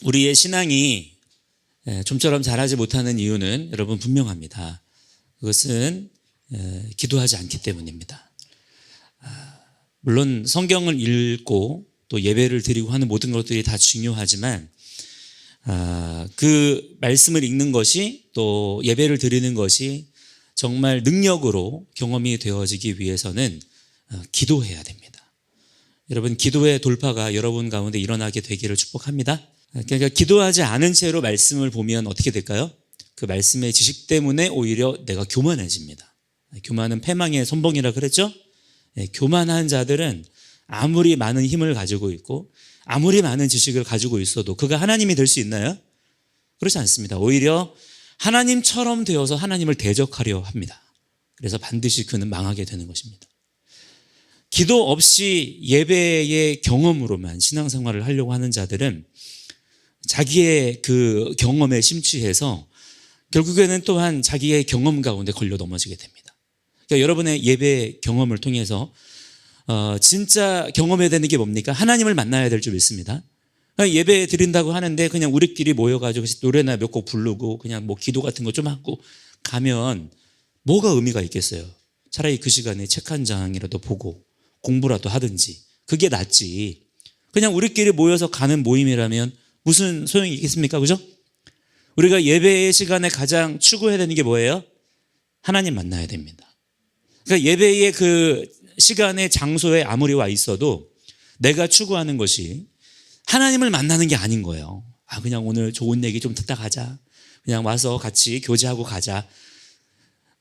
우리의 신앙이 좀처럼 자라지 못하는 이유는 여러분 분명합니다. 그것은 기도하지 않기 때문입니다. 물론 성경을 읽고 또 예배를 드리고 하는 모든 것들이 다 중요하지만 그 말씀을 읽는 것이 또 예배를 드리는 것이 정말 능력으로 경험이 되어지기 위해서는 기도해야 됩니다. 여러분, 기도의 돌파가 여러분 가운데 일어나게 되기를 축복합니다. 그러니까 기도하지 않은 채로 말씀을 보면 어떻게 될까요? 그 말씀의 지식 때문에 오히려 내가 교만해집니다. 교만은 패망의 선봉이라 그랬죠? 교만한 자들은 아무리 많은 힘을 가지고 있고 아무리 많은 지식을 가지고 있어도 그가 하나님이 될 수 있나요? 그렇지 않습니다. 오히려 하나님처럼 되어서 하나님을 대적하려 합니다. 그래서 반드시 그는 망하게 되는 것입니다. 기도 없이 예배의 경험으로만 신앙생활을 하려고 하는 자들은 자기의 그 경험에 심취해서 결국에는 또한 자기의 경험 가운데 걸려 넘어지게 됩니다. 그러니까 여러분의 예배 경험을 통해서 진짜 경험해야 되는 게 뭡니까? 하나님을 만나야 될 줄 믿습니다. 그러니까 예배 드린다고 하는데 그냥 우리끼리 모여가지고 노래나 몇 곡 부르고 그냥 뭐 기도 같은 거 좀 하고 가면 뭐가 의미가 있겠어요? 차라리 그 시간에 책 한 장이라도 보고 공부라도 하든지 그게 낫지. 그냥 우리끼리 모여서 가는 모임이라면 무슨 소용이 있겠습니까? 그죠? 우리가 예배의 시간에 가장 추구해야 되는 게 뭐예요? 하나님 만나야 됩니다. 그러니까 예배의 그 시간의 장소에 아무리 와 있어도 내가 추구하는 것이 하나님을 만나는 게 아닌 거예요. 그냥 오늘 좋은 얘기 좀 듣다 가자. 그냥 와서 같이 교제하고 가자.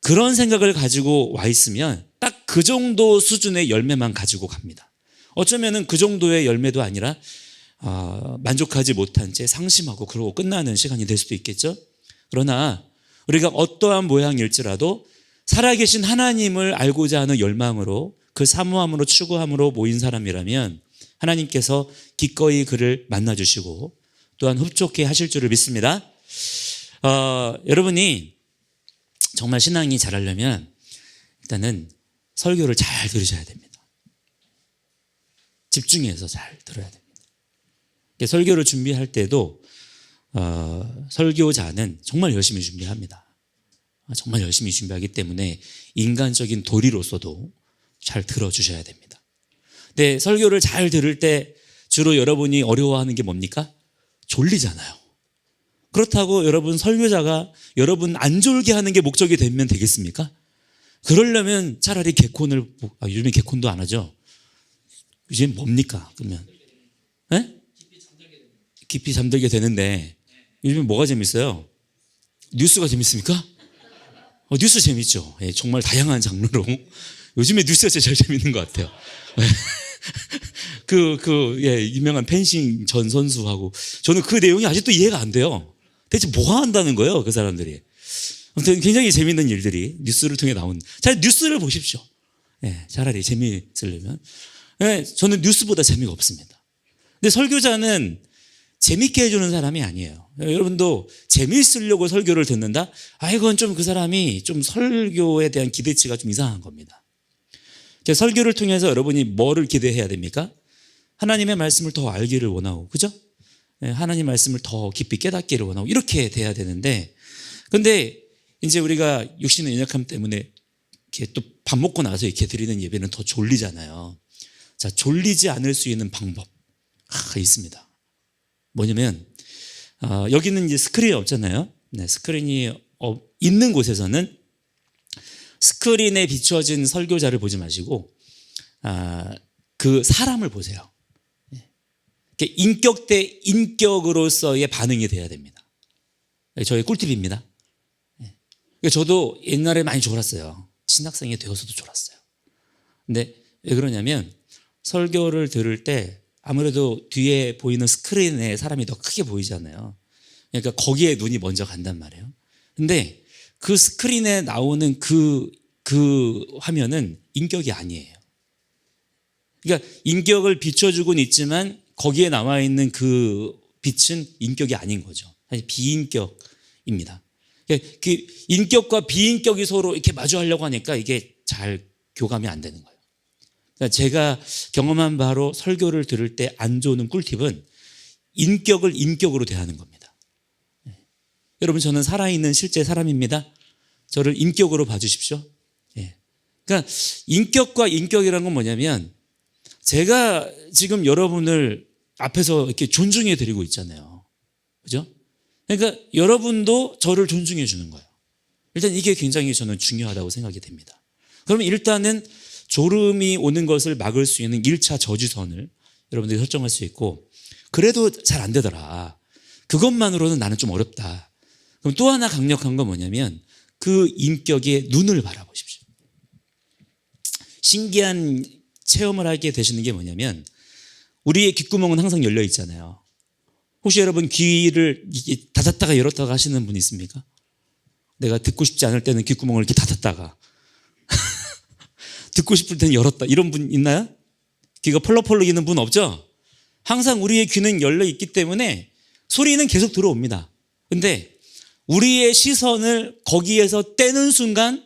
그런 생각을 가지고 와 있으면 딱 그 정도 수준의 열매만 가지고 갑니다. 어쩌면은 그 정도의 열매도 아니라 만족하지 못한 채 상심하고 그러고 끝나는 시간이 될 수도 있겠죠. 그러나 우리가 어떠한 모양일지라도 살아계신 하나님을 알고자 하는 열망으로 그 사모함으로 추구함으로 모인 사람이라면 하나님께서 기꺼이 그를 만나주시고 또한 흡족해 하실 줄을 믿습니다. 여러분이 정말 신앙이 자라려면 일단은 설교를 잘 들으셔야 됩니다. 집중해서 잘 들어야 됩니다. 설교를 준비할 때도 설교자는 정말 열심히 준비합니다. 정말 열심히 준비하기 때문에 인간적인 도리로서도 잘 들어주셔야 됩니다. 근데 설교를 잘 들을 때 주로 여러분이 어려워하는 게 뭡니까? 졸리잖아요. 그렇다고 여러분 설교자가 여러분 안 졸게 하는 게 목적이 되면 되겠습니까? 그러려면 차라리 개콘을 요즘에 개콘도 안 하죠. 이제 뭡니까? 그러면 깊이 잠들게 되는데 요즘에 뭐가 재밌어요? 뉴스가 재밌습니까? 뉴스 재밌죠. 정말 다양한 장르로 요즘에 뉴스가 제일 재밌는 것 같아요. 유명한 펜싱 전 선수하고 저는 그 내용이 아직도 이해가 안 돼요. 대체 뭐 한다는 거예요, 그 사람들이? 아무튼 굉장히 재밌는 일들이 뉴스를 통해 나온. 차라리 뉴스를 보십시오. 차라리 재미있으려면. 저는 뉴스보다 재미가 없습니다. 근데 설교자는 재밌게 해주는 사람이 아니에요. 여러분도 재미있으려고 설교를 듣는다? 이건 좀 그 사람이 좀 설교에 대한 기대치가 좀 이상한 겁니다. 설교를 통해서 여러분이 뭐를 기대해야 됩니까? 하나님의 말씀을 더 알기를 원하고, 그죠? 하나님 말씀을 더 깊이 깨닫기를 원하고, 이렇게 돼야 되는데, 근데 이제 우리가 육신의 연약함 때문에 이렇게 또 밥 먹고 나서 이렇게 드리는 예배는 더 졸리잖아요. 자, 졸리지 않을 수 있는 방법, 있습니다. 뭐냐면, 여기는 이제 스크린이 없잖아요. 스크린이 있는 곳에서는 스크린에 비춰진 설교자를 보지 마시고, 그 사람을 보세요. 인격 대 인격으로서의 반응이 돼야 됩니다. 저의 꿀팁입니다. 저도 옛날에 많이 졸았어요. 신학생이 되어서도 졸았어요. 근데 왜 그러냐면 설교를 들을 때 아무래도 뒤에 보이는 스크린에 사람이 더 크게 보이잖아요. 그러니까 거기에 눈이 먼저 간단 말이에요. 근데 그 스크린에 나오는 그 화면은 인격이 아니에요. 그러니까 인격을 비춰주고는 있지만 거기에 나와 있는 그 빛은 인격이 아닌 거죠. 사실 비인격입니다. 그 인격과 비인격이 서로 이렇게 마주하려고 하니까 이게 잘 교감이 안 되는 거예요. 그러니까 제가 경험한 바로 설교를 들을 때 안 좋은 꿀팁은 인격을 인격으로 대하는 겁니다. 여러분, 저는 살아있는 실제 사람입니다. 저를 인격으로 봐주십시오. 그러니까 인격과 인격이라는 건 뭐냐면 제가 지금 여러분을 앞에서 이렇게 존중해 드리고 있잖아요. 그죠? 그러니까 여러분도 저를 존중해 주는 거예요. 일단 이게 굉장히 저는 중요하다고 생각이 됩니다. 그러면 일단은 졸음이 오는 것을 막을 수 있는 1차 저주선을 여러분들이 설정할 수 있고, 그래도 잘 안 되더라, 그것만으로는 나는 좀 어렵다. 그럼 또 하나 강력한 건 뭐냐면 그 인격의 눈을 바라보십시오. 신기한 체험을 하게 되시는 게 뭐냐면 우리의 귓구멍은 항상 열려 있잖아요. 혹시 여러분 귀를 닫았다가 열었다가 하시는 분 있습니까? 내가 듣고 싶지 않을 때는 귓구멍을 이렇게 닫았다가 듣고 싶을 때는 열었다, 이런 분 있나요? 귀가 펄럭펄럭이는 분 없죠? 항상 우리의 귀는 열려 있기 때문에 소리는 계속 들어옵니다. 근데 우리의 시선을 거기에서 떼는 순간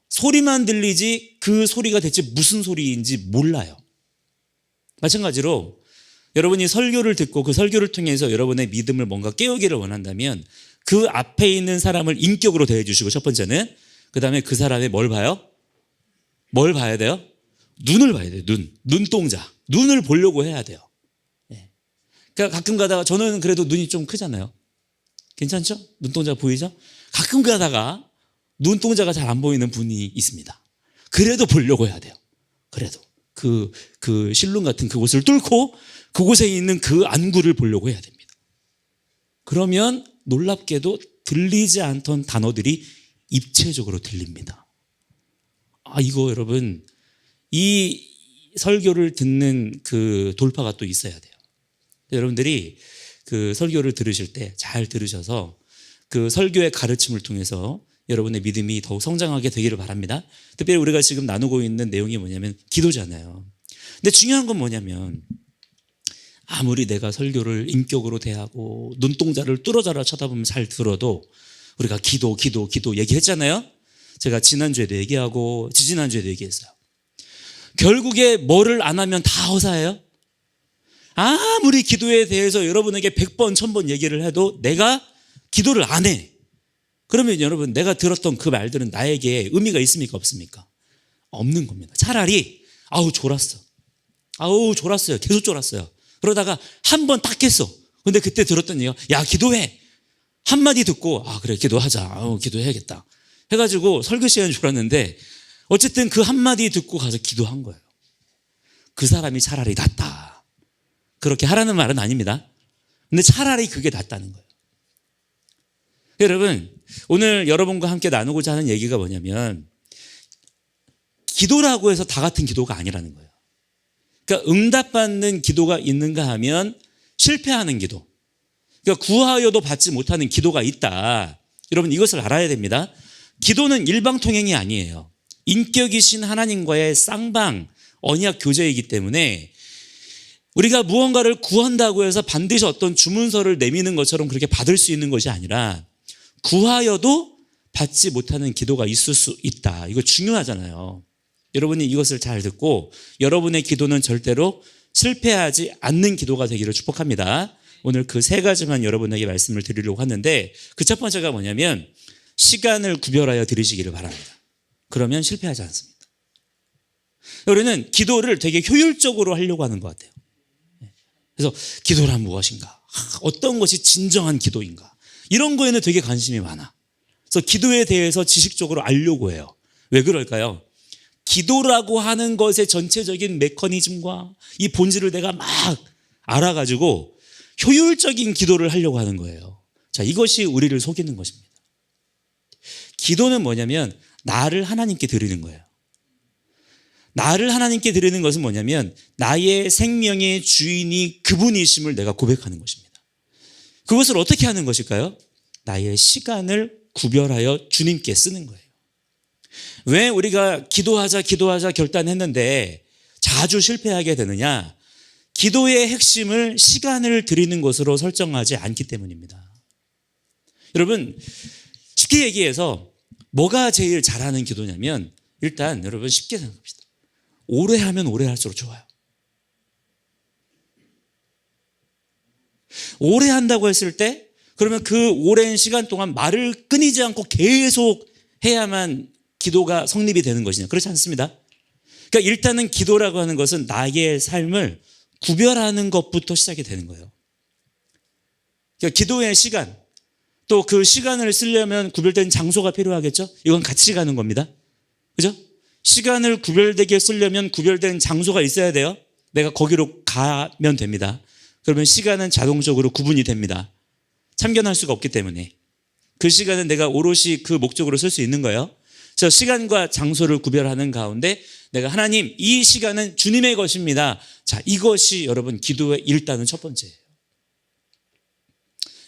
소리만 들리지 그 소리가 대체 무슨 소리인지 몰라요. 마찬가지로 여러분이 설교를 듣고 그 설교를 통해서 여러분의 믿음을 뭔가 깨우기를 원한다면 그 앞에 있는 사람을 인격으로 대해 주시고, 첫 번째는 그 다음에 그 사람의 뭘 봐요? 뭘 봐야 돼요? 눈을 봐야 돼요. 눈동자. 눈을 보려고 해야 돼요. 그러니까 가끔 가다가, 저는 그래도 눈이 좀 크잖아요. 괜찮죠? 눈동자 보이죠? 가끔 가다가 눈동자가 잘 안 보이는 분이 있습니다. 그래도 보려고 해야 돼요. 그래도 그 실눈 같은 그곳을 뚫고 그곳에 있는 그 안구를 보려고 해야 됩니다. 그러면 놀랍게도 들리지 않던 단어들이 입체적으로 들립니다. 이거 여러분, 이 설교를 듣는 그 돌파가 또 있어야 돼요. 여러분들이 그 설교를 들으실 때 잘 들으셔서 그 설교의 가르침을 통해서 여러분의 믿음이 더욱 성장하게 되기를 바랍니다. 특별히 우리가 지금 나누고 있는 내용이 뭐냐면 기도잖아요. 근데 중요한 건 뭐냐면 아무리 내가 설교를 인격으로 대하고 눈동자를 뚫어져라 쳐다보면 잘 들어도 우리가 기도 얘기했잖아요. 제가 지난주에도 얘기하고 지지난주에도 얘기했어요. 결국에 뭐를 안 하면 다 허사해요. 아무리 기도에 대해서 여러분에게 100번 1000번 얘기를 해도 내가 기도를 안 해. 그러면 여러분, 내가 들었던 그 말들은 나에게 의미가 있습니까 없습니까? 없는 겁니다. 차라리 졸았어요. 계속 졸았어요. 그러다가 한 번 딱 했어. 근데 그때 들었던 얘기가, 야, 기도해. 한마디 듣고, 그래, 기도하자. 기도해야겠다 해가지고 설교 시간이 졸았는데 어쨌든 그 한마디 듣고 가서 기도한 거예요. 그 사람이 차라리 낫다. 그렇게 하라는 말은 아닙니다. 근데 차라리 그게 낫다는 거예요. 여러분, 오늘 여러분과 함께 나누고자 하는 얘기가 뭐냐면 기도라고 해서 다 같은 기도가 아니라는 거예요. 그러니까 응답받는 기도가 있는가 하면 실패하는 기도, 그러니까 구하여도 받지 못하는 기도가 있다. 여러분, 이것을 알아야 됩니다. 기도는 일방통행이 아니에요. 인격이신 하나님과의 쌍방 언약 교제이기 때문에 우리가 무언가를 구한다고 해서 반드시 어떤 주문서를 내미는 것처럼 그렇게 받을 수 있는 것이 아니라 구하여도 받지 못하는 기도가 있을 수 있다. 이거 중요하잖아요. 여러분이 이것을 잘 듣고 여러분의 기도는 절대로 실패하지 않는 기도가 되기를 축복합니다. 오늘 그 세 가지만 여러분에게 말씀을 드리려고 하는데, 그 첫 번째가 뭐냐면 시간을 구별하여 드리시기를 바랍니다. 그러면 실패하지 않습니다. 우리는 기도를 되게 효율적으로 하려고 하는 것 같아요. 그래서 기도란 무엇인가? 어떤 것이 진정한 기도인가? 이런 거에는 되게 관심이 많아. 그래서 기도에 대해서 지식적으로 알려고 해요. 왜 그럴까요? 기도라고 하는 것의 전체적인 메커니즘과 이 본질을 내가 막 알아가지고 효율적인 기도를 하려고 하는 거예요. 자, 이것이 우리를 속이는 것입니다. 기도는 뭐냐면 나를 하나님께 드리는 거예요. 나를 하나님께 드리는 것은 뭐냐면 나의 생명의 주인이 그분이심을 내가 고백하는 것입니다. 그것을 어떻게 하는 것일까요? 나의 시간을 구별하여 주님께 쓰는 거예요. 왜 우리가 기도하자 결단했는데 자주 실패하게 되느냐? 기도의 핵심을 시간을 드리는 것으로 설정하지 않기 때문입니다. 여러분, 쉽게 얘기해서 뭐가 제일 잘하는 기도냐면, 일단 여러분 쉽게 생각합시다. 오래 하면 오래 할수록 좋아요. 오래 한다고 했을 때 그러면 그 오랜 시간 동안 말을 끊이지 않고 계속 해야만 기도가 성립이 되는 것이냐? 그렇지 않습니다. 그러니까 일단은 기도라고 하는 것은 나의 삶을 구별하는 것부터 시작이 되는 거예요. 그러니까 기도의 시간, 또 그 시간을 쓰려면 구별된 장소가 필요하겠죠? 이건 같이 가는 겁니다. 그죠? 시간을 구별되게 쓰려면 구별된 장소가 있어야 돼요. 내가 거기로 가면 됩니다. 그러면 시간은 자동적으로 구분이 됩니다. 참견할 수가 없기 때문에. 그 시간은 내가 오롯이 그 목적으로 쓸 수 있는 거예요. 그래서 시간과 장소를 구별하는 가운데 내가 하나님, 이 시간은 주님의 것입니다. 자, 이것이 여러분 기도의 일단은 첫 번째예요.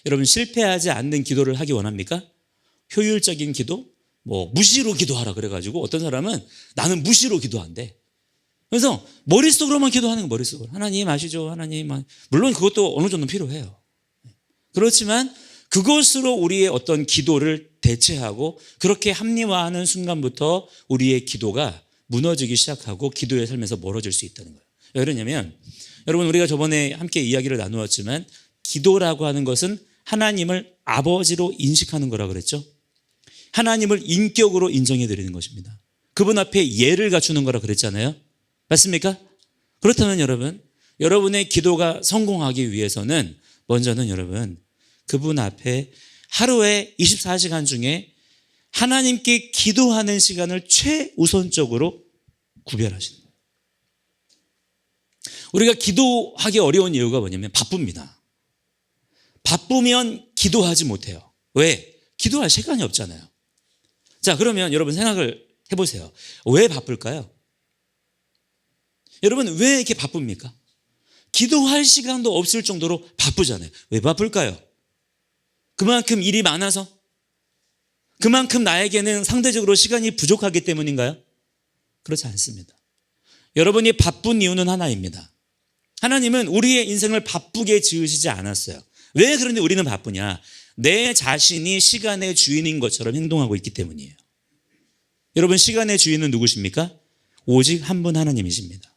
여러분 실패하지 않는 기도를 하기 원합니까? 효율적인 기도? 무시로 기도하라 그래가지고 어떤 사람은 나는 무시로 기도한대. 그래서 머릿속으로만 기도하는 거, 머릿속으로. 하나님 아시죠? 하나님. 물론 그것도 어느 정도 필요해요. 그렇지만 그것으로 우리의 어떤 기도를 대체하고 그렇게 합리화하는 순간부터 우리의 기도가 무너지기 시작하고 기도의 삶에서 멀어질 수 있다는 거예요. 왜 그러냐면 여러분 우리가 저번에 함께 이야기를 나누었지만 기도라고 하는 것은 하나님을 아버지로 인식하는 거라고 그랬죠. 하나님을 인격으로 인정해 드리는 것입니다. 그분 앞에 예를 갖추는 거라 그랬잖아요. 맞습니까? 그렇다면 여러분, 여러분의 기도가 성공하기 위해서는 먼저는 여러분 그분 앞에 하루에 24시간 중에 하나님께 기도하는 시간을 최우선적으로 구별하시는 거예요. 우리가 기도하기 어려운 이유가 뭐냐면 바쁩니다. 바쁘면 기도하지 못해요. 왜? 기도할 시간이 없잖아요. 자, 그러면 여러분 생각을 해보세요. 왜 바쁠까요? 여러분 왜 이렇게 바쁩니까? 기도할 시간도 없을 정도로 바쁘잖아요. 왜 바쁠까요? 그만큼 일이 많아서? 그만큼 나에게는 상대적으로 시간이 부족하기 때문인가요? 그렇지 않습니다. 여러분이 바쁜 이유는 하나입니다. 하나님은 우리의 인생을 바쁘게 지으시지 않았어요. 왜 그런데 우리는 바쁘냐? 내 자신이 시간의 주인인 것처럼 행동하고 있기 때문이에요. 여러분 시간의 주인은 누구십니까? 오직 한 분 하나님이십니다.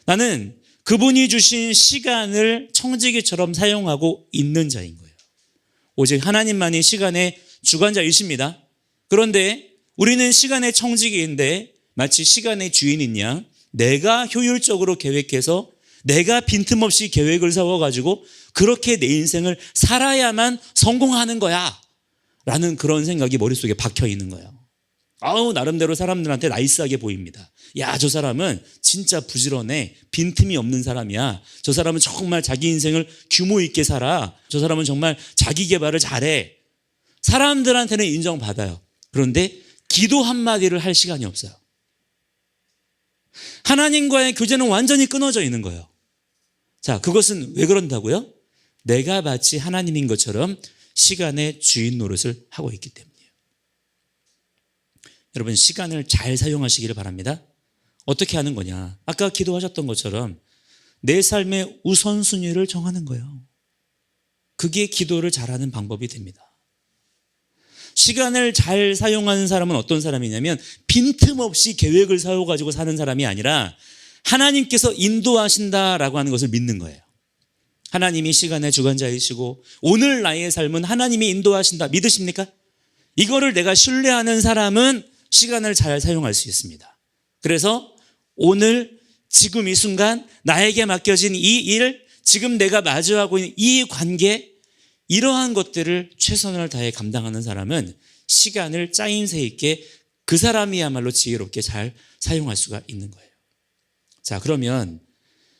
나는 그분이 주신 시간을 청지기처럼 사용하고 있는 자인 거예요. 오직 하나님만이 시간의 주관자이십니다. 그런데 우리는 시간의 청지기인데 마치 시간의 주인인 양 내가 효율적으로 계획해서 내가 빈틈없이 계획을 세워가지고 그렇게 내 인생을 살아야만 성공하는 거야 라는 그런 생각이 머릿속에 박혀 있는 거예요. 나름대로 사람들한테 나이스하게 보입니다. 야, 저 사람은 진짜 부지런해. 빈틈이 없는 사람이야. 저 사람은 정말 자기 인생을 규모 있게 살아. 저 사람은 정말 자기 개발을 잘해. 사람들한테는 인정받아요. 그런데 기도 한마디를 할 시간이 없어요. 하나님과의 교제는 완전히 끊어져 있는 거예요. 자, 그것은 왜 그런다고요? 내가 마치 하나님인 것처럼 시간의 주인 노릇을 하고 있기 때문이에요. 여러분 시간을 잘 사용하시기를 바랍니다. 어떻게 하는 거냐? 아까 기도하셨던 것처럼 내 삶의 우선순위를 정하는 거예요. 그게 기도를 잘하는 방법이 됩니다. 시간을 잘 사용하는 사람은 어떤 사람이냐면 빈틈없이 계획을 세워가지고 사는 사람이 아니라 하나님께서 인도하신다라고 하는 것을 믿는 거예요. 하나님이 시간의 주관자이시고 오늘 나의 삶은 하나님이 인도하신다. 믿으십니까? 이거를 내가 신뢰하는 사람은 시간을 잘 사용할 수 있습니다. 그래서 오늘 지금 이 순간 나에게 맡겨진 이 일, 지금 내가 마주하고 있는 이 관계, 이러한 것들을 최선을 다해 감당하는 사람은 시간을 짜임새 있게 그 사람이야말로 지혜롭게 잘 사용할 수가 있는 거예요. 자, 그러면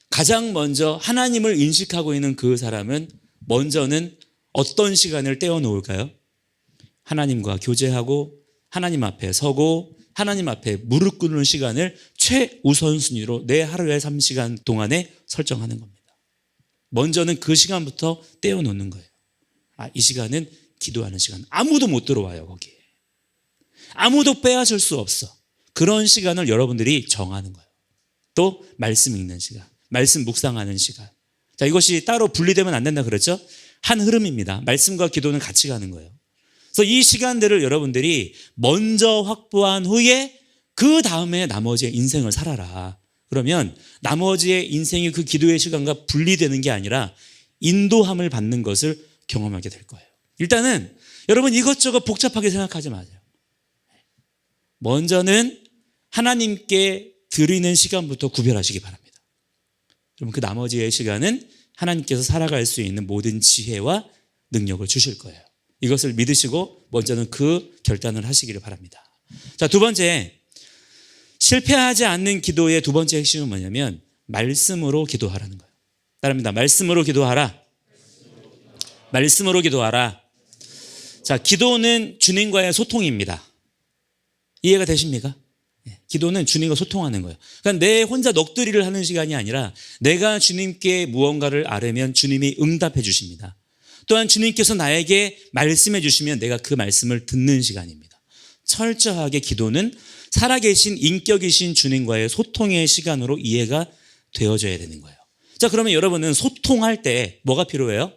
가장 먼저 하나님을 인식하고 있는 그 사람은 먼저는 어떤 시간을 떼어놓을까요? 하나님과 교제하고 하나님 앞에 서고 하나님 앞에 무릎 꿇는 시간을 최우선순위로 내 하루의 3시간 동안에 설정하는 겁니다. 먼저는 그 시간부터 떼어놓는 거예요. 이 시간은 기도하는 시간. 아무도 못 들어와요, 거기에. 아무도 빼앗을 수 없어. 그런 시간을 여러분들이 정하는 거예요. 또 말씀 읽는 시간, 말씀 묵상하는 시간. 자, 이것이 따로 분리되면 안 된다 그랬죠? 한 흐름입니다. 말씀과 기도는 같이 가는 거예요. 그래서 이 시간들을 여러분들이 먼저 확보한 후에 그 다음에 나머지의 인생을 살아라. 그러면 나머지의 인생이 그 기도의 시간과 분리되는 게 아니라 인도함을 받는 것을 경험하게 될 거예요. 일단은 여러분 이것저것 복잡하게 생각하지 마세요. 먼저는 하나님께 드리는 시간부터 구별하시기 바랍니다. 그럼 그 나머지의 시간은 하나님께서 살아갈 수 있는 모든 지혜와 능력을 주실 거예요. 이것을 믿으시고 먼저는 그 결단을 하시기를 바랍니다. 자, 두 번째, 실패하지 않는 기도의 두 번째 핵심은 뭐냐면 말씀으로 기도하라는 거예요. 따라합니다. 말씀으로 기도하라. 말씀으로 기도하라. 자, 기도는 주님과의 소통입니다. 이해가 되십니까? 기도는 주님과 소통하는 거예요. 그러니까 내 혼자 넋두리를 하는 시간이 아니라 내가 주님께 무언가를 아뢰면 주님이 응답해 주십니다. 또한 주님께서 나에게 말씀해 주시면 내가 그 말씀을 듣는 시간입니다. 철저하게 기도는 살아계신 인격이신 주님과의 소통의 시간으로 이해가 되어져야 되는 거예요. 자, 그러면 여러분은 소통할 때 뭐가 필요해요?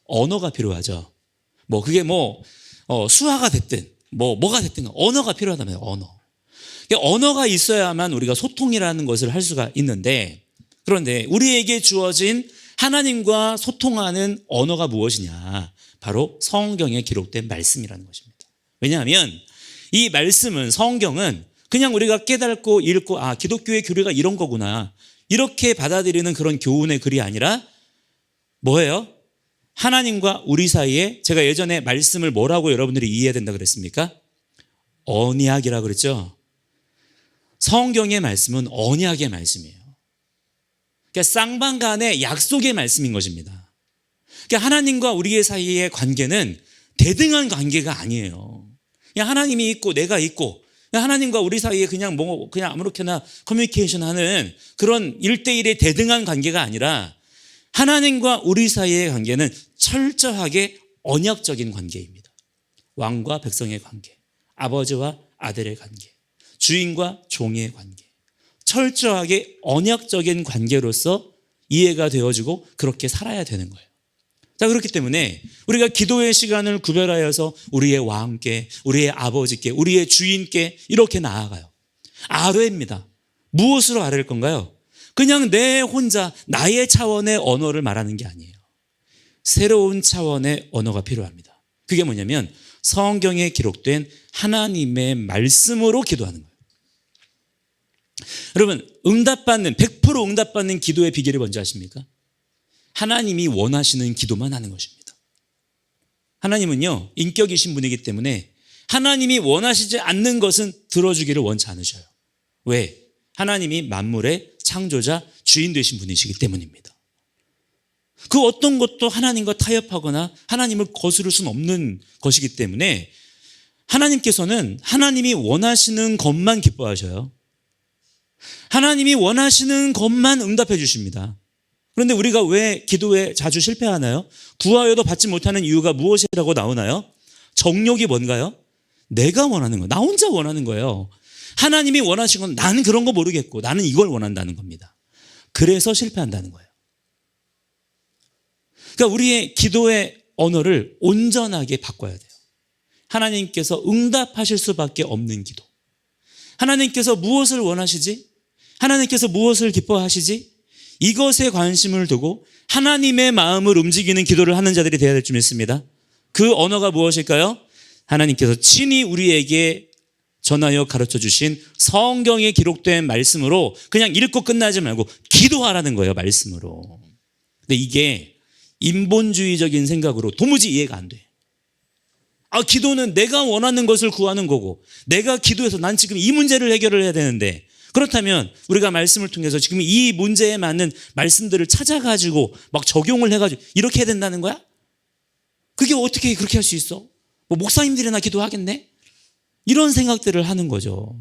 언어가 필요하죠. 그게 수화가 됐든 뭐가 됐든 언어가 필요하다면 언어. 언어가 있어야만 우리가 소통이라는 것을 할 수가 있는데, 그런데 우리에게 주어진 하나님과 소통하는 언어가 무엇이냐? 바로 성경에 기록된 말씀이라는 것입니다. 왜냐하면 이 말씀은, 성경은 그냥 우리가 깨닫고 읽고 기독교의 교리가 이런 거구나 이렇게 받아들이는 그런 교훈의 글이 아니라 뭐예요? 하나님과 우리 사이에, 제가 예전에 말씀을 뭐라고 여러분들이 이해해야 된다 그랬습니까? 언약이라고 그랬죠. 성경의 말씀은 언약의 말씀이에요. 그러니까 쌍방간의 약속의 말씀인 것입니다. 그러니까 하나님과 우리의 사이의 관계는 대등한 관계가 아니에요. 그냥 하나님이 있고 내가 있고 하나님과 우리 사이에 그냥 아무렇게나 커뮤니케이션 하는 그런 1대1의 대등한 관계가 아니라 하나님과 우리 사이의 관계는 철저하게 언약적인 관계입니다. 왕과 백성의 관계, 아버지와 아들의 관계, 주인과 종의 관계, 철저하게 언약적인 관계로서 이해가 되어지고 그렇게 살아야 되는 거예요. 자, 그렇기 때문에 우리가 기도의 시간을 구별하여서 우리의 왕께, 우리의 아버지께, 우리의 주인께 이렇게 나아가요. 아뢰입니다. 무엇으로 아뢰일 건가요? 그냥 내 혼자 나의 차원의 언어를 말하는 게 아니에요. 새로운 차원의 언어가 필요합니다. 그게 뭐냐면 성경에 기록된 하나님의 말씀으로 기도하는 거예요. 여러분, 100% 응답받는 기도의 비결이 뭔지 아십니까? 하나님이 원하시는 기도만 하는 것입니다. 하나님은요, 인격이신 분이기 때문에 하나님이 원하시지 않는 것은 들어주기를 원치 않으셔요. 왜? 하나님이 만물의 창조자, 주인 되신 분이시기 때문입니다. 그 어떤 것도 하나님과 타협하거나 하나님을 거스를 수는 없는 것이기 때문에 하나님께서는 하나님이 원하시는 것만 기뻐하셔요. 하나님이 원하시는 것만 응답해 주십니다. 그런데 우리가 왜 기도에 자주 실패하나요? 구하여도 받지 못하는 이유가 무엇이라고 나오나요? 정욕이 뭔가요? 내가 원하는 거, 나 혼자 원하는 거예요. 하나님이 원하시는 건 나는 그런 거 모르겠고 나는 이걸 원한다는 겁니다. 그래서 실패한다는 거예요. 그러니까 우리의 기도의 언어를 온전하게 바꿔야 돼요. 하나님께서 응답하실 수밖에 없는 기도. 하나님께서 무엇을 원하시지? 하나님께서 무엇을 기뻐하시지? 이것에 관심을 두고 하나님의 마음을 움직이는 기도를 하는 자들이 되어야 될 줄 믿습니다. 그 언어가 무엇일까요? 하나님께서 친히 우리에게 전하여 가르쳐 주신 성경에 기록된 말씀으로 그냥 읽고 끝나지 말고 기도하라는 거예요. 말씀으로. 근데 이게 인본주의적인 생각으로 도무지 이해가 안 돼. 기도는 내가 원하는 것을 구하는 거고 내가 기도해서 난 지금 이 문제를 해결을 해야 되는데, 그렇다면 우리가 말씀을 통해서 지금 이 문제에 맞는 말씀들을 찾아가지고 막 적용을 해가지고 이렇게 해야 된다는 거야? 그게 어떻게 그렇게 할 수 있어? 목사님들이나 기도하겠네? 이런 생각들을 하는 거죠.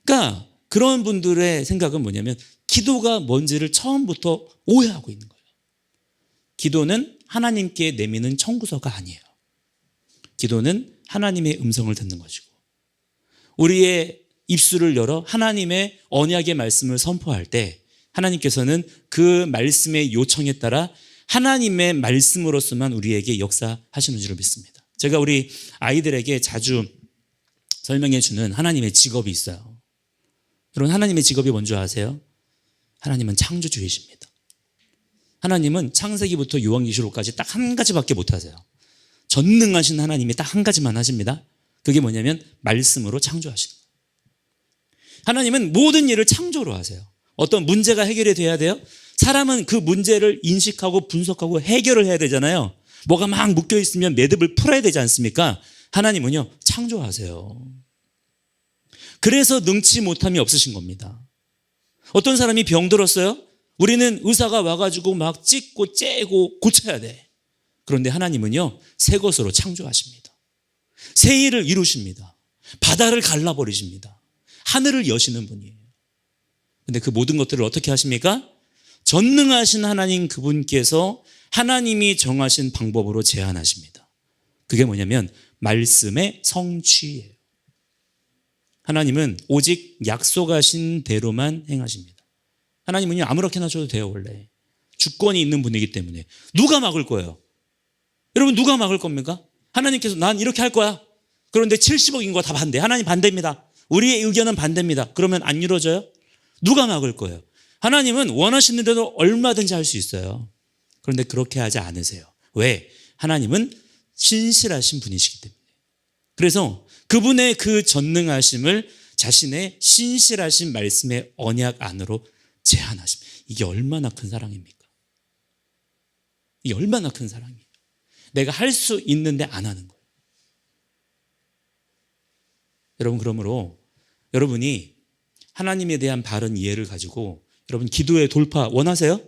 그러니까 그런 분들의 생각은 뭐냐면 기도가 뭔지를 처음부터 오해하고 있는 거예요. 기도는 하나님께 내미는 청구서가 아니에요. 기도는 하나님의 음성을 듣는 것이고 우리의 입술을 열어 하나님의 언약의 말씀을 선포할 때 하나님께서는 그 말씀의 요청에 따라 하나님의 말씀으로서만 우리에게 역사하시는 줄을 믿습니다. 제가 우리 아이들에게 자주 설명해 주는 하나님의 직업이 있어요. 여러분, 하나님의 직업이 뭔지 아세요? 하나님은 창조주이십니다. 하나님은 창세기부터 요한계시록까지 딱 한 가지밖에 못하세요. 전능하신 하나님이 딱 한 가지만 하십니다. 그게 뭐냐면 말씀으로 창조하시는 거예요. 하나님은 모든 일을 창조로 하세요. 어떤 문제가 해결이 돼야 돼요? 사람은 그 문제를 인식하고 분석하고 해결을 해야 되잖아요. 뭐가 막 묶여 있으면 매듭을 풀어야 되지 않습니까? 하나님은요, 창조하세요. 그래서 능치 못함이 없으신 겁니다. 어떤 사람이 병들었어요? 우리는 의사가 와가지고 막 찢고 째고 고쳐야 돼. 그런데 하나님은요, 새 것으로 창조하십니다. 새 일을 이루십니다. 바다를 갈라버리십니다. 하늘을 여시는 분이에요. 근데 그 모든 것들을 어떻게 하십니까? 전능하신 하나님 그분께서 하나님이 정하신 방법으로 제안하십니다. 그게 뭐냐면 말씀의 성취예요. 하나님은 오직 약속하신 대로만 행하십니다. 하나님은요, 아무렇게나 줘도 돼요. 원래 주권이 있는 분이기 때문에. 누가 막을 거예요? 여러분, 누가 막을 겁니까? 하나님께서 난 이렇게 할 거야. 그런데 70억 인구가 다 반대. 하나님 반대입니다. 우리의 의견은 반대입니다. 그러면 안 이루어져요? 누가 막을 거예요? 하나님은 원하시는 대로 얼마든지 할 수 있어요. 그런데 그렇게 하지 않으세요. 왜? 하나님은 신실하신 분이시기 때문에. 그래서 그분의 그 전능하심을 자신의 신실하신 말씀의 언약 안으로 제한하십니다. 이게 얼마나 큰 사랑입니까? 이게 얼마나 큰 사랑이에요. 내가 할 수 있는데 안 하는 거예요. 여러분, 그러므로 여러분이 하나님에 대한 바른 이해를 가지고 여러분 기도의 돌파 원하세요?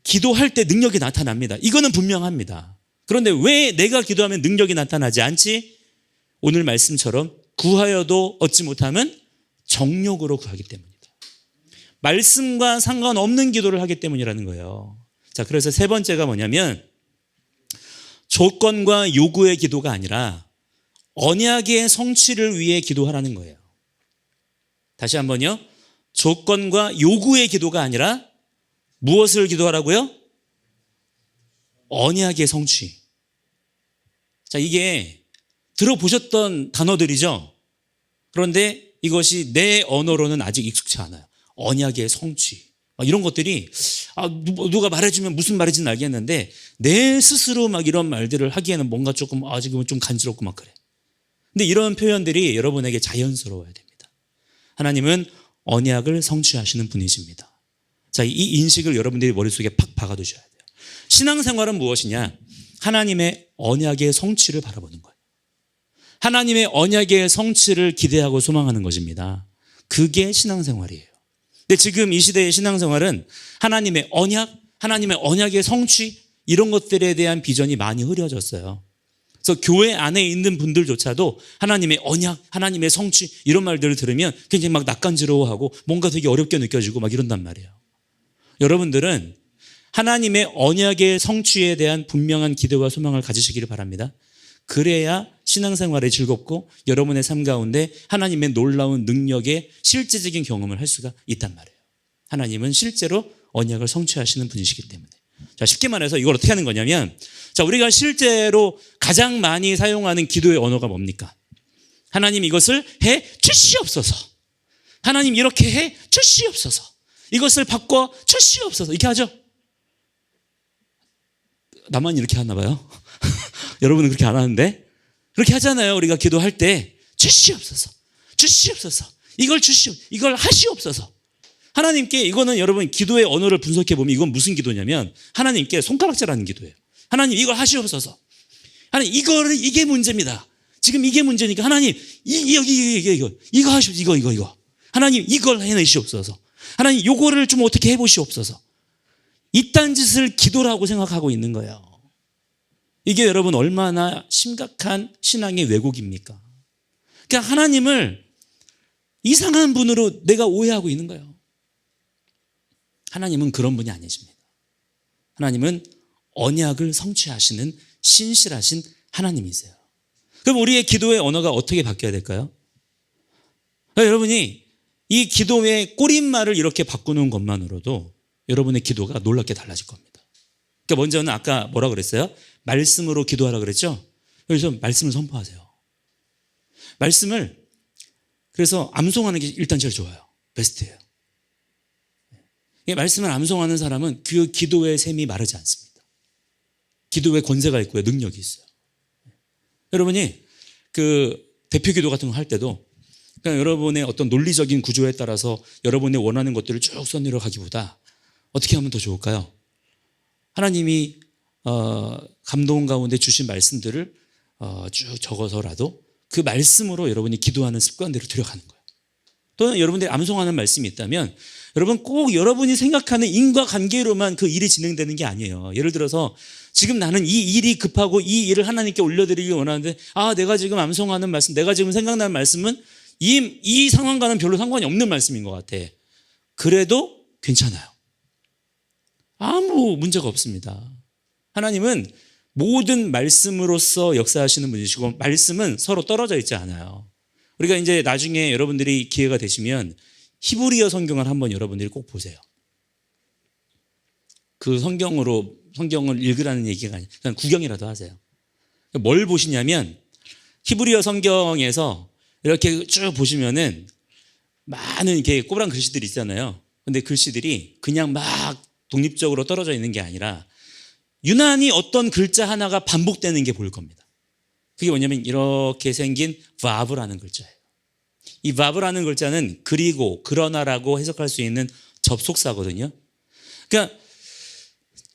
기도할 때 능력이 나타납니다. 이거는 분명합니다. 그런데 왜 내가 기도하면 능력이 나타나지 않지? 오늘 말씀처럼 구하여도 얻지 못하면 정욕으로 구하기 때문이다. 말씀과 상관없는 기도를 하기 때문이라는 거예요. 자, 그래서 세 번째가 뭐냐면 조건과 요구의 기도가 아니라 언약의 성취를 위해 기도하라는 거예요. 다시 한번요. 조건과 요구의 기도가 아니라 무엇을 기도하라고요? 언약의 성취. 자, 이게 들어보셨던 단어들이죠. 그런데 이것이 내 언어로는 아직 익숙치 않아요. 언약의 성취. 이런 것들이 누가 말해주면 무슨 말인지는 알겠는데 내 스스로 막 이런 말들을 하기에는 뭔가 조금 지금은 좀 간지럽고 막 그래. 근데 이런 표현들이 여러분에게 자연스러워야 됩니다. 하나님은 언약을 성취하시는 분이십니다. 자, 이 인식을 여러분들이 머릿속에 팍 박아두셔야 돼요. 신앙생활은 무엇이냐? 하나님의 언약의 성취를 바라보는 거예요. 하나님의 언약의 성취를 기대하고 소망하는 것입니다. 그게 신앙생활이에요. 근데 지금 이 시대의 신앙생활은 하나님의 언약, 하나님의 언약의 성취 이런 것들에 대한 비전이 많이 흐려졌어요. 그래서 교회 안에 있는 분들조차도 하나님의 언약, 하나님의 성취 이런 말들을 들으면 굉장히 막 낯간지러워하고 뭔가 되게 어렵게 느껴지고 막 이런단 말이에요. 여러분들은 하나님의 언약의 성취에 대한 분명한 기대와 소망을 가지시기를 바랍니다. 그래야 신앙생활이 즐겁고 여러분의 삶 가운데 하나님의 놀라운 능력의 실제적인 경험을 할 수가 있단 말이에요. 하나님은 실제로 언약을 성취하시는 분이시기 때문에. 자, 쉽게 말해서 이걸 어떻게 하는 거냐면, 자, 우리가 실제로 가장 많이 사용하는 기도의 언어가 뭡니까? 하나님 이것을 해 주시옵소서. 하나님 이렇게 해 주시옵소서. 이것을 바꿔 주시옵소서. 이렇게 하죠? 나만 이렇게 하나 봐요? 여러분은 그렇게 안 하는데? 그렇게 하잖아요. 우리가 기도할 때 주시옵소서. 주시옵소서. 이걸 하시옵소서. 하나님께 이거는 여러분 기도의 언어를 분석해 보면 이건 무슨 기도냐면 하나님께 손가락질하는 기도예요. 하나님 이걸 하시옵소서. 하나님 이게 문제입니다. 지금 이게 문제니까 하나님 이거 하시옵소서. 이거. 하나님 이걸 해내시옵소서. 하나님 요거를 좀 어떻게 해보시옵소서. 이딴 짓을 기도라고 생각하고 있는 거예요. 이게 여러분 얼마나 심각한 신앙의 왜곡입니까? 그러니까 하나님을 이상한 분으로 내가 오해하고 있는 거예요. 하나님은 그런 분이 아니십니다. 하나님은 언약을 성취하시는 신실하신 하나님이세요. 그럼 우리의 기도의 언어가 어떻게 바뀌어야 될까요? 여러분이 이 기도의 꼬릿말을 이렇게 바꾸는 것만으로도 여러분의 기도가 놀랍게 달라질 겁니다. 그러니까 먼저는 아까 뭐라 그랬어요? 말씀으로 기도하라 그랬죠? 여기서 말씀을 선포하세요. 말씀을 그래서 암송하는 게 일단 제일 좋아요. 베스트예요. 말씀을 암송하는 사람은 그 기도의 샘이 마르지 않습니다. 기도의 권세가 있고요. 능력이 있어요. 여러분이 그 대표 기도 같은 거 할 때도 그냥 여러분의 어떤 논리적인 구조에 따라서 여러분의 원하는 것들을 쭉 써내려 가기보다 어떻게 하면 더 좋을까요? 하나님이 감동 가운데 주신 말씀들을 쭉 적어서라도 그 말씀으로 여러분이 기도하는 습관대로 들여가는 거예요. 또는 여러분들이 암송하는 말씀이 있다면 여러분 꼭 여러분이 생각하는 인과관계로만 그 일이 진행되는 게 아니에요. 예를 들어서 지금 나는 이 일이 급하고 이 일을 하나님께 올려드리기 원하는데 내가 지금 암송하는 말씀, 내가 지금 생각나는 말씀은 이 상황과는 별로 상관이 없는 말씀인 것 같아. 그래도 괜찮아요. 아무 문제가 없습니다. 하나님은 모든 말씀으로서 역사하시는 분이시고 말씀은 서로 떨어져 있지 않아요. 우리가 이제 나중에 여러분들이 기회가 되시면 히브리어 성경을 한번 여러분들이 꼭 보세요. 그 성경을 읽으라는 얘기가 아니라 그냥 구경이라도 하세요. 뭘 보시냐면 히브리어 성경에서 이렇게 쭉 보시면은 많은 이렇게 꼬부랑 글씨들이 있잖아요. 근데 글씨들이 그냥 막 독립적으로 떨어져 있는 게 아니라 유난히 어떤 글자 하나가 반복되는 게 보일 겁니다. 그게 뭐냐면 이렇게 생긴 vav라는 글자예요. 이 vav라는 글자는 그리고 그러나라고 해석할 수 있는 접속사거든요. 그러니까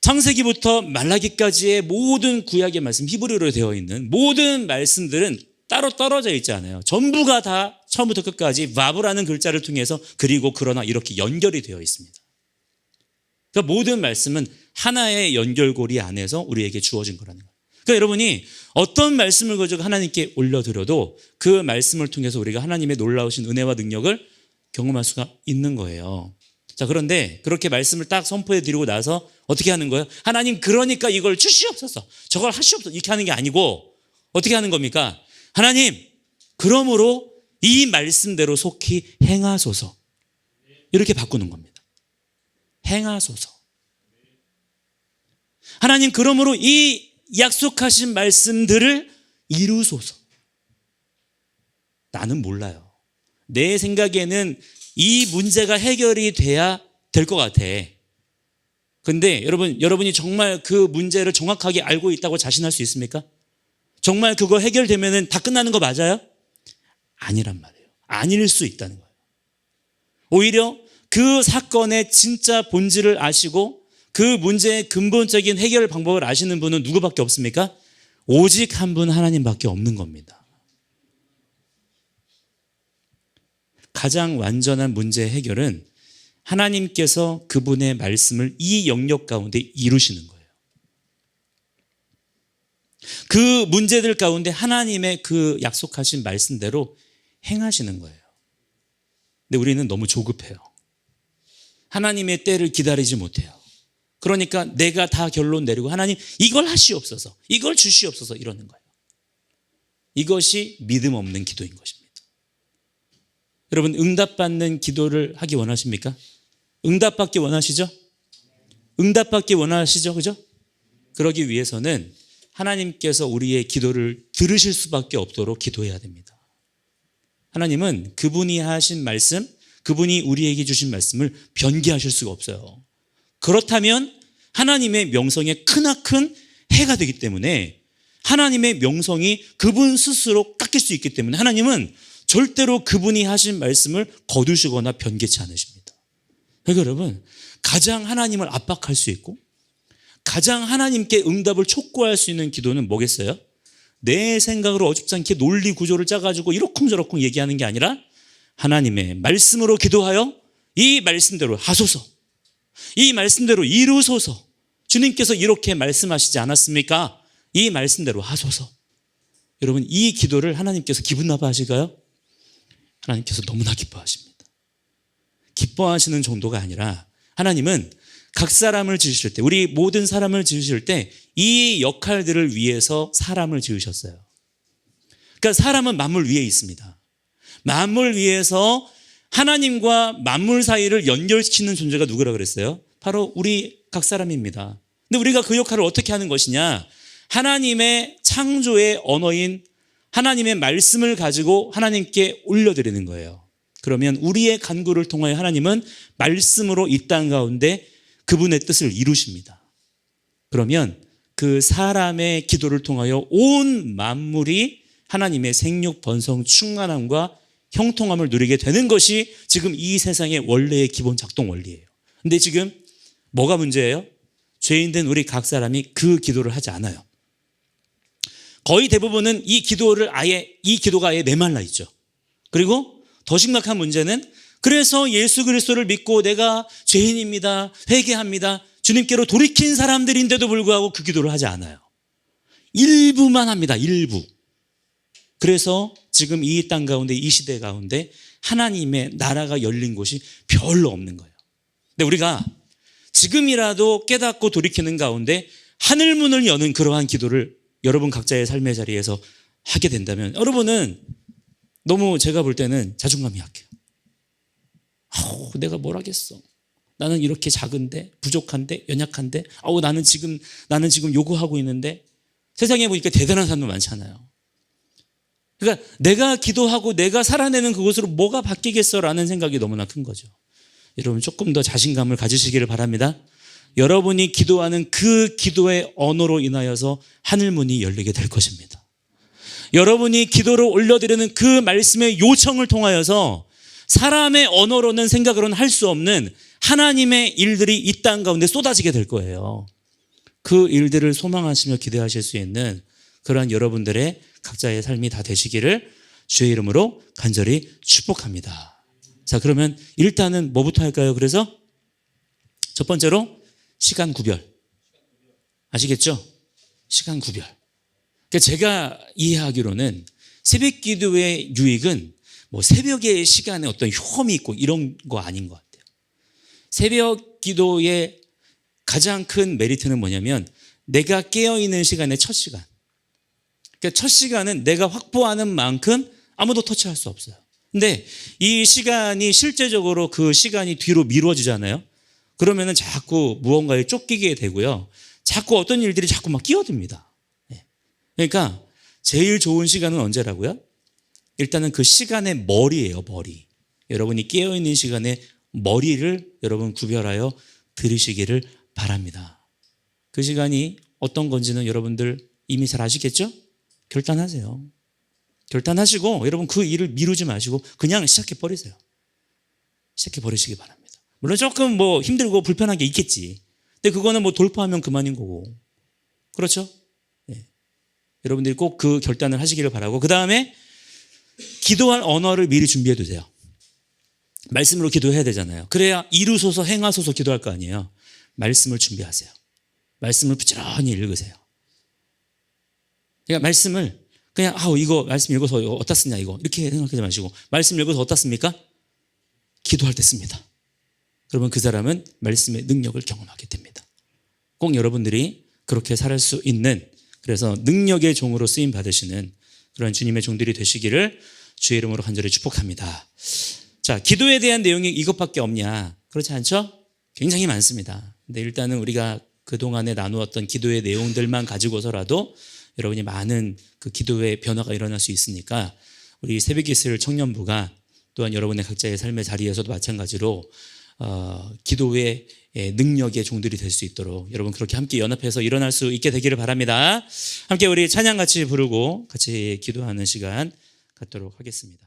창세기부터 말라기까지의 모든 구약의 말씀, 히브리어로 되어 있는 모든 말씀들은 따로 떨어져 있지 않아요. 전부가 다 처음부터 끝까지 vav라는 글자를 통해서 그리고 그러나 이렇게 연결이 되어 있습니다. 그러니까 모든 말씀은 하나의 연결고리 안에서 우리에게 주어진 거라는 거예요. 그러니까 여러분이 어떤 말씀을 가지고 하나님께 올려드려도 그 말씀을 통해서 우리가 하나님의 놀라우신 은혜와 능력을 경험할 수가 있는 거예요. 자, 그런데 그렇게 말씀을 딱 선포해 드리고 나서 어떻게 하는 거예요? 하나님 그러니까 이걸 주시옵소서, 저걸 하시옵소서 이렇게 하는 게 아니고 어떻게 하는 겁니까? 하나님 그러므로 이 말씀대로 속히 행하소서, 이렇게 바꾸는 겁니다. 행하소서. 하나님 그러므로 이 약속하신 말씀들을 이루소서. 나는 몰라요. 내 생각에는 이 문제가 해결이 돼야 될 것 같아. 근데 여러분이 정말 그 문제를 정확하게 알고 있다고 자신할 수 있습니까? 정말 그거 해결되면 다 끝나는 거 맞아요? 아니란 말이에요. 아닐 수 있다는 거예요. 오히려 그 사건의 진짜 본질을 아시고 그 문제의 근본적인 해결 방법을 아시는 분은 누구밖에 없습니까? 오직 한 분 하나님밖에 없는 겁니다. 가장 완전한 문제 해결은 하나님께서 그분의 말씀을 이 영역 가운데 이루시는 거예요. 그 문제들 가운데 하나님의 그 약속하신 말씀대로 행하시는 거예요. 근데 우리는 너무 조급해요. 하나님의 때를 기다리지 못해요. 그러니까 내가 다 결론 내리고 하나님 이걸 하시옵소서, 이걸 주시옵소서 이러는 거예요. 이것이 믿음 없는 기도인 것입니다. 여러분 응답받는 기도를 하기 원하십니까? 응답받기 원하시죠? 응답받기 원하시죠? 그죠? 그러기 위해서는 하나님께서 우리의 기도를 들으실 수밖에 없도록 기도해야 됩니다. 하나님은 그분이 하신 말씀, 그분이 우리에게 주신 말씀을 변개하실 수가 없어요. 그렇다면 하나님의 명성에 크나큰 해가 되기 때문에 하나님의 명성이 그분 스스로 깎일 수 있기 때문에 하나님은 절대로 그분이 하신 말씀을 거두시거나 변개치 않으십니다. 그러니까 여러분 가장 하나님을 압박할 수 있고 가장 하나님께 응답을 촉구할 수 있는 기도는 뭐겠어요? 내 생각으로 어줍지 않게 논리 구조를 짜가지고 이러쿵저러쿵 얘기하는 게 아니라 하나님의 말씀으로 기도하여 이 말씀대로 하소서, 이 말씀대로 이루소서. 주님께서 이렇게 말씀하시지 않았습니까? 이 말씀대로 하소서. 여러분 이 기도를 하나님께서 기분 나빠하실까요? 하나님께서 너무나 기뻐하십니다. 기뻐하시는 정도가 아니라 하나님은 각 사람을 지으실 때, 우리 모든 사람을 지으실 때 이 역할들을 위해서 사람을 지으셨어요. 그러니까 사람은 만물 위에 있습니다. 만물 위에서 하나님과 만물 사이를 연결시키는 존재가 누구라 그랬어요? 바로 우리 각 사람입니다. 근데 우리가 그 역할을 어떻게 하는 것이냐? 하나님의 창조의 언어인 하나님의 말씀을 가지고 하나님께 올려드리는 거예요. 그러면 우리의 간구를 통하여 하나님은 말씀으로 이 땅 가운데 그분의 뜻을 이루십니다. 그러면 그 사람의 기도를 통하여 온 만물이 하나님의 생육, 번성, 충만함과 형통함을 누리게 되는 것이 지금 이 세상의 원래의 기본 작동 원리예요. 근데 지금 뭐가 문제예요? 죄인된 우리 각 사람이 그 기도를 하지 않아요. 거의 대부분은 이 기도가 아예 메말라 있죠. 그리고 더 심각한 문제는 그래서 예수 그리스도를 믿고 내가 죄인입니다, 회개합니다, 주님께로 돌이킨 사람들인데도 불구하고 그 기도를 하지 않아요. 일부만 합니다. 일부. 그래서 지금 이 땅 가운데, 이 시대 가운데 하나님의 나라가 열린 곳이 별로 없는 거예요. 근데 우리가 지금이라도 깨닫고 돌이키는 가운데 하늘문을 여는 그러한 기도를 여러분 각자의 삶의 자리에서 하게 된다면 여러분은 너무 제가 볼 때는 자존감이 약해요. 내가 뭘 하겠어. 나는 이렇게 작은데, 부족한데, 연약한데, 나는 지금 요구하고 있는데. 세상에 보니까 대단한 사람도 많잖아요. 그러니까 내가 기도하고 내가 살아내는 그것으로 뭐가 바뀌겠어라는 생각이 너무나 큰 거죠. 여러분 조금 더 자신감을 가지시기를 바랍니다. 여러분이 기도하는 그 기도의 언어로 인하여서 하늘문이 열리게 될 것입니다. 여러분이 기도를 올려드리는 그 말씀의 요청을 통하여서 사람의 언어로는 생각으로는 할 수 없는 하나님의 일들이 이 땅 가운데 쏟아지게 될 거예요. 그 일들을 소망하시며 기대하실 수 있는 그러한 여러분들의 각자의 삶이 다 되시기를 주의 이름으로 간절히 축복합니다. 자, 그러면 일단은 뭐부터 할까요? 그래서 첫 번째로 시간 구별. 아시겠죠? 시간 구별. 그러니까 제가 이해하기로는 새벽 기도의 유익은 뭐 새벽의 시간에 어떤 효험이 있고 이런 거 아닌 것 같아요. 새벽 기도의 가장 큰 메리트는 뭐냐면 내가 깨어있는 시간의 첫 시간. 그러니까 첫 시간은 내가 확보하는 만큼 아무도 터치할 수 없어요. 근데 이 시간이 실제적으로 그 시간이 뒤로 미뤄지잖아요. 그러면은 자꾸 무언가에 쫓기게 되고요. 자꾸 어떤 일들이 자꾸 막 끼어듭니다. 그러니까 제일 좋은 시간은 언제라고요? 일단은 그 시간의 머리예요, 머리. 여러분이 깨어있는 시간에 머리를 여러분 구별하여 들으시기를 바랍니다. 그 시간이 어떤 건지는 여러분들 이미 잘 아시겠죠? 결단하세요. 결단하시고 여러분 그 일을 미루지 마시고 그냥 시작해버리세요. 시작해버리시기 바랍니다. 물론 조금 뭐 힘들고 불편한 게 있겠지. 근데 그거는 뭐 돌파하면 그만인 거고. 그렇죠? 네. 여러분들이 꼭 그 결단을 하시기를 바라고, 그 다음에 기도할 언어를 미리 준비해 두세요. 말씀으로 기도해야 되잖아요. 그래야 이루소서 행하소서 기도할 거 아니에요. 말씀을 준비하세요. 말씀을 부지런히 읽으세요. 그러니까 말씀을 그냥 이거 말씀 읽어서 이거 어디다 쓰냐 이거 이렇게 생각하지 마시고 말씀 읽어서 어디다 씁니까? 기도할 때 씁니다. 그러면 그 사람은 말씀의 능력을 경험하게 됩니다. 꼭 여러분들이 그렇게 살 수 있는, 그래서 능력의 종으로 쓰임 받으시는 그런 주님의 종들이 되시기를 주의 이름으로 간절히 축복합니다. 자, 기도에 대한 내용이 이것밖에 없냐? 그렇지 않죠? 굉장히 많습니다. 근데 일단은 우리가 그동안에 나누었던 기도의 내용들만 가지고서라도 여러분이 많은 그 기도의 변화가 일어날 수 있으니까 우리 새벽 이슬 청년부가 또한 여러분의 각자의 삶의 자리에서도 마찬가지로 기도의 능력의 종들이 될 수 있도록 여러분 그렇게 함께 연합해서 일어날 수 있게 되기를 바랍니다. 함께 우리 찬양 같이 부르고 같이 기도하는 시간 갖도록 하겠습니다.